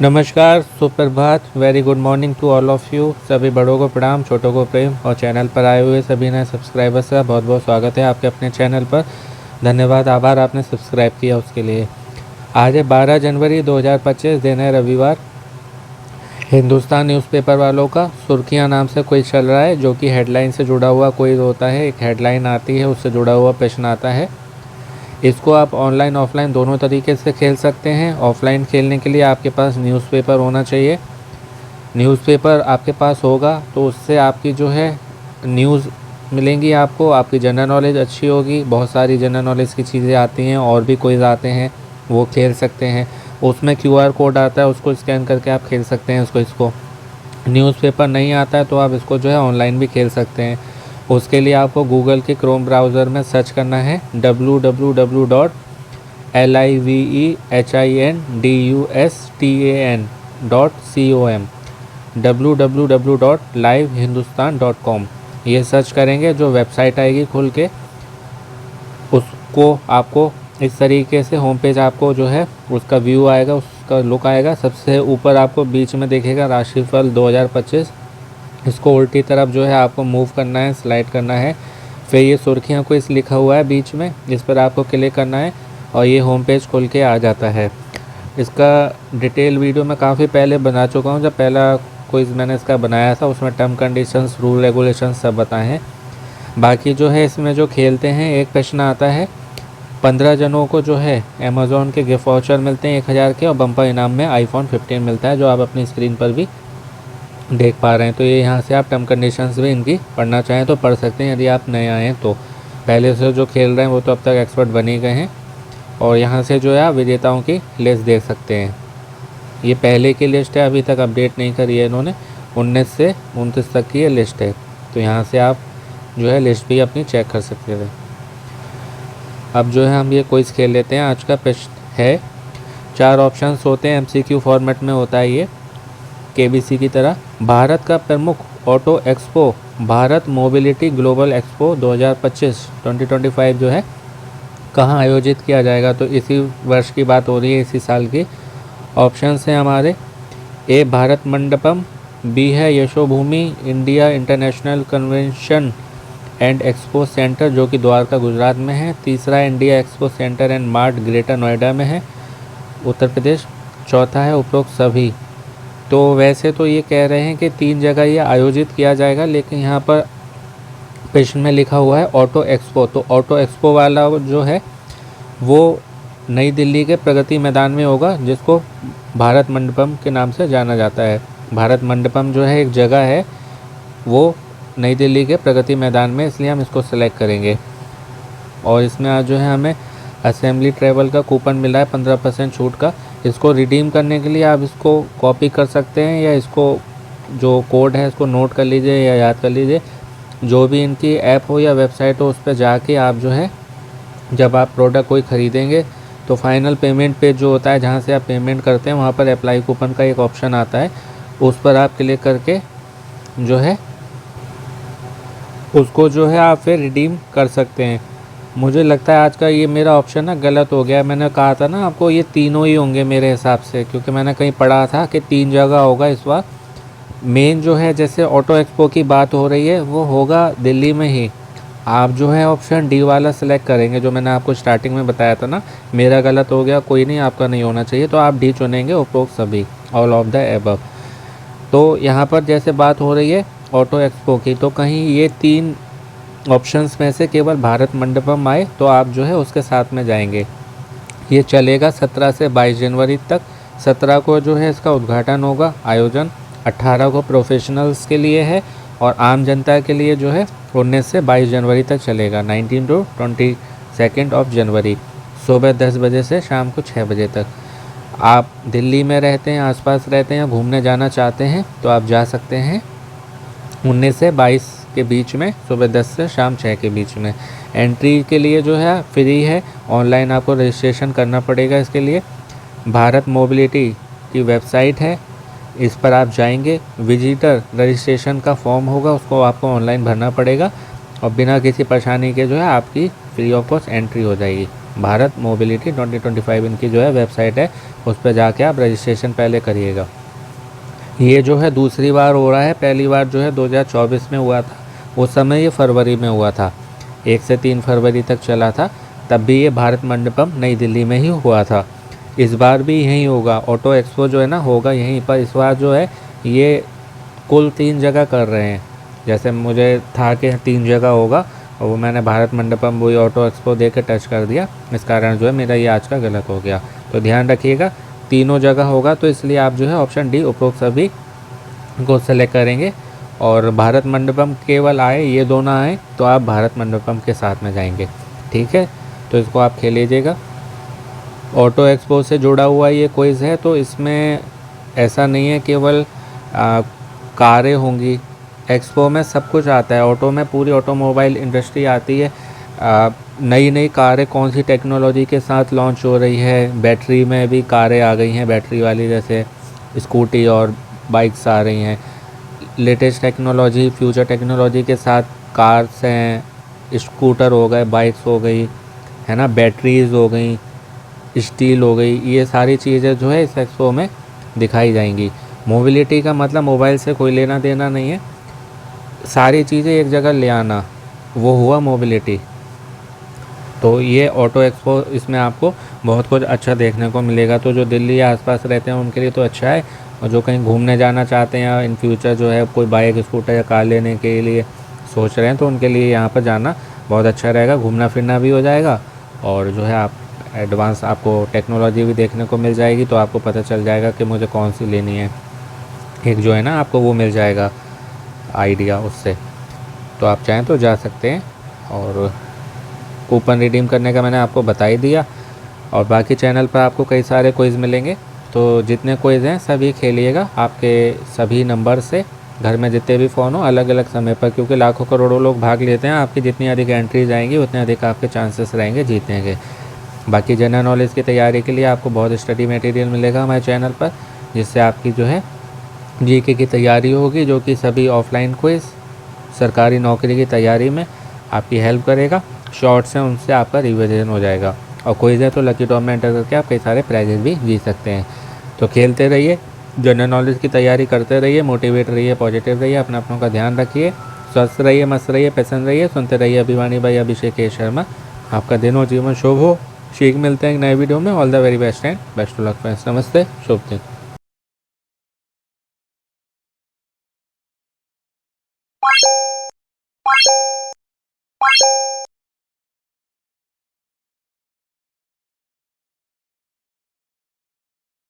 नमस्कार, सुप्रभात, very good morning to all of you. सभी बड़ों को प्रणाम, छोटों को प्रेम और चैनल पर आए हुए सभी नए सब्सक्राइबर्स का बहुत बहुत स्वागत है आपके अपने चैनल पर। धन्यवाद, आभार आपने सब्सक्राइब किया उसके लिए। आज है 12 जनवरी 2025, दिन है रविवार। हिंदुस्तान न्यूज़पेपर वालों का सुर्खियाँ नाम से कोई चल रहा है, जो कि हेडलाइन से जुड़ा हुआ कोई होता है। एक हेडलाइन आती है, उससे जुड़ा हुआ प्रश्न आता है। इसको आप ऑनलाइन ऑफलाइन दोनों तरीके से खेल सकते हैं। ऑफलाइन खेलने के लिए आपके पास न्यूज़पेपर होना चाहिए। न्यूज़पेपर आपके पास होगा तो उससे आपकी जो है न्यूज़ मिलेंगी आपको, आपकी जनरल नॉलेज अच्छी होगी। बहुत सारी जनरल नॉलेज की चीज़ें आती हैं और भी क्विज़ आते हैं, वो खेल सकते हैं। उसमें QR कोड आता है, उसको स्कैन करके आप खेल सकते हैं इसको। न्यूज़पेपर नहीं आता है तो आप इसको जो है ऑनलाइन भी खेल सकते हैं। उसके लिए आपको गूगल के क्रोम ब्राउज़र में सर्च करना है www.livehindustan.com www.livehindustan.com ये सर्च करेंगे, जो वेबसाइट आएगी खुल के, उसको आपको इस तरीके से होम पेज आपको जो है उसका व्यू आएगा, उसका लुक आएगा। सबसे ऊपर आपको बीच में देखेगा राशिफल 2025। इसको उल्टी तरफ जो है आपको मूव करना है, स्लाइड करना है। फिर ये सुर्खियाँ को इस लिखा हुआ है बीच में, इस पर आपको क्लिक करना है और ये होम पेज खुल के आ जाता है। इसका डिटेल वीडियो मैं काफ़ी पहले बना चुका हूँ। जब पहला क्विज़ मैंने इसका बनाया था उसमें टर्म कंडीशंस, रूल रेगुलेशंस सब बताए हैं। बाकी जो है इसमें जो खेलते हैं, एक प्रश्न आता है 15 जनों को जो है अमेज़ॉन के गिफ्ट वाउचर मिलते हैं 1000 के, और बम्पर इनाम में iPhone 15 मिलता है, जो आप अपनी स्क्रीन पर भी देख पा रहे हैं। तो ये यहाँ से आप टर्म कंडीशंस भी इनकी पढ़ना चाहें तो पढ़ सकते हैं, यदि आप नए आए हैं तो। पहले से जो खेल रहे हैं वो तो अब तक एक्सपर्ट बन ही गए हैं। और यहाँ से जो है आप विजेताओं की लिस्ट देख सकते हैं। ये पहले की लिस्ट है, अभी तक अपडेट नहीं करी है इन्होंने। 19 से 29 तक की ये लिस्ट है, तो यहाँ से आप जो है लिस्ट भी अपनी चेक कर सकते थे। अब जो है हम ये क्विज़ खेल लेते हैं। आज का प्रश्न है, 4 ऑप्शंस होते हैं, MCQ फॉर्मेट में होता है ये, KBC की तरह। भारत का प्रमुख auto expo Bharat mobility global expo 2025 जो है कहाँ आयोजित किया जाएगा? तो इसी वर्ष की बात हो रही है, इसी साल की। ऑप्शंस हैं हमारे, A भारत मंडपम, B है Yashobhoomi India international convention and expo centre, जो कि द्वारका गुजरात में है। तीसरा है India expo centre and mart, greater Noida में है, उत्तर प्रदेश। चौथा है उपरोक्त सभी। तो वैसे तो ये कह रहे हैं कि 3 जगह ये आयोजित किया जाएगा, लेकिन यहाँ पर प्रश्न में लिखा हुआ है ऑटो एक्सपो। तो ऑटो एक्सपो वाला जो है वो नई दिल्ली के प्रगति मैदान में होगा, जिसको भारत मंडपम के नाम से जाना जाता है। भारत मंडपम जो है एक जगह है, वो नई दिल्ली के प्रगति मैदान में, इसलिए हम इसको सेलेक्ट करेंगे। और इसमें आज जो है हमें असेंबली ट्रैवल का कूपन मिला है 15% छूट का। इसको रिडीम करने के लिए आप इसको कॉपी कर सकते हैं, या इसको जो कोड है इसको नोट कर लीजिए या याद कर लीजिए। जो भी इनकी ऐप हो या वेबसाइट हो, उस पर जाके आप जो है जब आप प्रोडक्ट कोई ख़रीदेंगे तो फाइनल पेमेंट पेज जो होता है, जहाँ से आप पेमेंट करते हैं, वहाँ पर अप्लाई कूपन का एक ऑप्शन आता है। उस पर आप क्लिक करके जो है उसको जो है आप फिर रिडीम कर सकते हैं। मुझे लगता है आज का ये मेरा ऑप्शन ना गलत हो गया। मैंने कहा था ना आपको, ये तीनों ही होंगे मेरे हिसाब से, क्योंकि मैंने कहीं पढ़ा था कि 3 जगह होगा इस बार। मेन जो है, जैसे ऑटो एक्सपो की बात हो रही है, वो होगा दिल्ली में ही। आप जो है ऑप्शन डी वाला सेलेक्ट करेंगे, जो मैंने आपको स्टार्टिंग में बताया था ना। मेरा गलत हो गया, कोई नहीं, आपका नहीं होना चाहिए। तो आप डी चुनेंगे, उपरोक्त सभी, ऑल ऑफ द एबव। तो यहाँ पर जैसे बात हो रही है ऑटो एक्सपो की, तो कहीं ये 3 ऑप्शंस में से केवल भारत मंडपम आए तो आप जो है उसके साथ में जाएंगे। ये चलेगा 17 से 22 जनवरी तक। 17 को जो है इसका उद्घाटन होगा, आयोजन। 18 को प्रोफेशनल्स के लिए है, और आम जनता के लिए जो है 19 से 22 जनवरी तक चलेगा, 19 to 22 ऑफ जनवरी, सुबह 10 बजे से शाम को 6 बजे तक। आप दिल्ली में रहते हैं, आसपास रहते हैं, घूमने जाना चाहते हैं तो आप जा सकते हैं 19 से 22 के बीच में, सुबह 10 से शाम 6 के बीच में। एंट्री के लिए जो है फ्री है, ऑनलाइन आपको रजिस्ट्रेशन करना पड़ेगा इसके लिए। भारत मोबिलिटी की वेबसाइट है, इस पर आप जाएंगे, विजिटर रजिस्ट्रेशन का फॉर्म होगा, उसको आपको ऑनलाइन भरना पड़ेगा, और बिना किसी परेशानी के जो है आपकी फ्री ऑफ कॉस्ट एंट्री हो जाएगी। भारत मोबिलिटी 2025 इनकी जो है वेबसाइट है, उस पर जाके आप रजिस्ट्रेशन पहले करिएगा। ये जो है दूसरी बार हो रहा है, पहली बार जो है 2024 में हुआ था, उस समय ये फरवरी में हुआ था, 1 से 3 फरवरी तक चला था, तब भी ये भारत मंडपम नई दिल्ली में ही हुआ था। इस बार भी यहीं होगा, ऑटो एक्सपो जो है ना होगा यहीं पर। इस बार जो है ये कुल 3 जगह कर रहे हैं, जैसे मुझे था कि 3 जगह होगा और वो मैंने भारत मंडपम वही ऑटो एक्सपो दे के टच कर दिया, इस कारण जो है मेरा ये आज का गलत हो गया। तो ध्यान रखिएगा, तीनों जगह होगा, तो इसलिए आप जो है ऑप्शन डी उपरोक्त सभी को सेलेक्ट करेंगे। और भारत मंडपम केवल आए, ये दोनों आए तो आप भारत मंडपम के साथ में जाएंगे, ठीक है। तो इसको आप खेल लीजिएगा। ऑटो एक्सपो से जुड़ा हुआ ये क्विज़ है, तो इसमें ऐसा नहीं है केवल कारें होंगी, एक्सपो में सब कुछ आता है। ऑटो में पूरी ऑटोमोबाइल इंडस्ट्री आती है, नई नई कारें कौन सी टेक्नोलॉजी के साथ लॉन्च हो रही है, बैटरी में भी कारें आ गई हैं, बैटरी वाली जैसे स्कूटी और बाइक्स आ रही हैं। लेटेस्ट टेक्नोलॉजी, फ्यूचर टेक्नोलॉजी के साथ कार्स हैं, स्कूटर हो गए, बाइक्स हो गई, है ना, बैटरीज़ हो गई, स्टील हो गई, ये सारी चीज़ें जो है इस एक्सपो में दिखाई जाएंगी। मोबिलिटी का मतलब मोबाइल से कोई लेना देना नहीं है, सारी चीज़ें एक जगह ले आना, वो हुआ मोबिलिटी। तो ये ऑटो एक्सपो, इसमें आपको बहुत कुछ अच्छा देखने को मिलेगा। तो जो दिल्ली या आसपास रहते हैं उनके लिए तो अच्छा है, और जो कहीं घूमने जाना चाहते हैं या इन फ्यूचर जो है कोई बाइक, स्कूटर या कार लेने के लिए सोच रहे हैं, तो उनके लिए यहाँ पर जाना बहुत अच्छा रहेगा। घूमना फिरना भी हो जाएगा और जो है आप एडवांस आपको टेक्नोलॉजी भी देखने को मिल जाएगी, तो आपको पता चल जाएगा कि मुझे कौन सी लेनी है। एक जो है ना आपको वो मिल जाएगा आइडिया उससे। तो आप चाहें तो जा सकते हैं। और कूपन रिडीम करने का मैंने आपको बता ही दिया। और बाकी चैनल पर आपको कई सारे क्विज़ मिलेंगे, तो जितने क्विज़ हैं सभी खेलिएगा आपके सभी नंबर से, घर में जितने भी फ़ोन हो अलग अलग समय पर, क्योंकि लाखों करोड़ों लोग भाग लेते हैं। आपकी जितनी अधिक एंट्रीज आएंगी उतने अधिक आपके चांसेस रहेंगे जीतने के। बाकी जनरल नॉलेज की तैयारी के लिए आपको बहुत स्टडी मटेरियल मिलेगा हमारे चैनल पर, जिससे आपकी जो है जीके की तैयारी होगी, जो कि सभी ऑफलाइन क्विज़ सरकारी नौकरी की तैयारी में आपकी हेल्प करेगा। शॉर्ट्स हैं उनसे आपका रिविजन हो जाएगा, और क्विज़ है तो लकी ड्रॉ में एंटर करके आप कई सारे प्राइजेस भी जीत सकते हैं। तो खेलते रहिए, जनरल नॉलेज की तैयारी करते रहिए, मोटिवेट रहिए, पॉजिटिव रहिए, अपना का ध्यान रखिए, स्वस्थ रहिए, मस्त रहिए, पसंद रहिए, सुनते रहिए अभिमानी भाई अभिषेक शर्मा। आपका दिन हो, जीवन शुभ हो। शीघ्र मिलते हैं एक नए वीडियो में। All the very best and best of luck friends. नमस्ते, शुभ दिन।